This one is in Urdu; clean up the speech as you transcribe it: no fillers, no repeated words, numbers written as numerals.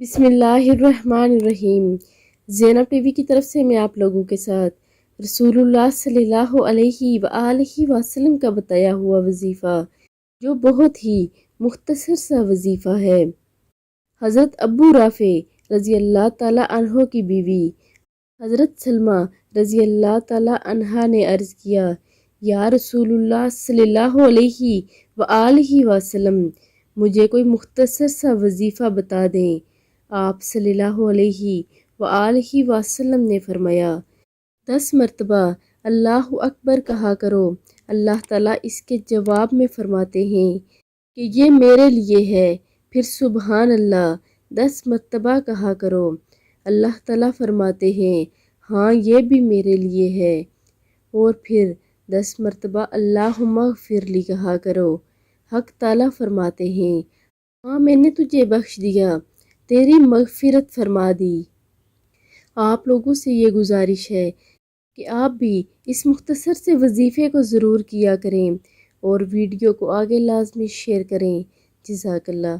بسم اللہ الرحمن الرحیم۔ زینب ٹی وی کی طرف سے میں آپ لوگوں کے ساتھ رسول اللہ صلی اللہ علیہ وآلہ وسلم کا بتایا ہوا وظیفہ، جو بہت ہی مختصر سا وظیفہ ہے۔ حضرت ابو رافع رضی اللہ تعالیٰ عنہ کی بیوی حضرت سلمہ رضی اللہ تعالیٰ عنہا نے عرض کیا، یا رسول اللہ صلی اللہ علیہ وآلہ وسلم، مجھے کوئی مختصر سا وظیفہ بتا دیں۔ آپ صلی اللہ علیہ وآلہ وسلم نے فرمایا، 10 مرتبہ اللہ اکبر کہا کرو۔ اللہ تعالیٰ اس کے جواب میں فرماتے ہیں کہ یہ میرے لیے ہے، پھر سبحان اللہ 10 مرتبہ کہا کرو۔ اللہ تعالیٰ فرماتے ہیں، ہاں یہ بھی میرے لیے ہے، اور پھر 10 مرتبہ اللہم اغفر لی کہا کرو۔ حق تعالیٰ فرماتے ہیں، ہاں میں نے تجھے بخش دیا، تیری مغفرت فرما دی۔ آپ لوگوں سے یہ گزارش ہے کہ آپ بھی اس مختصر سے وظیفے کو ضرور کیا کریں اور ویڈیو کو آگے لازمی شیئر کریں۔ جزاک اللہ۔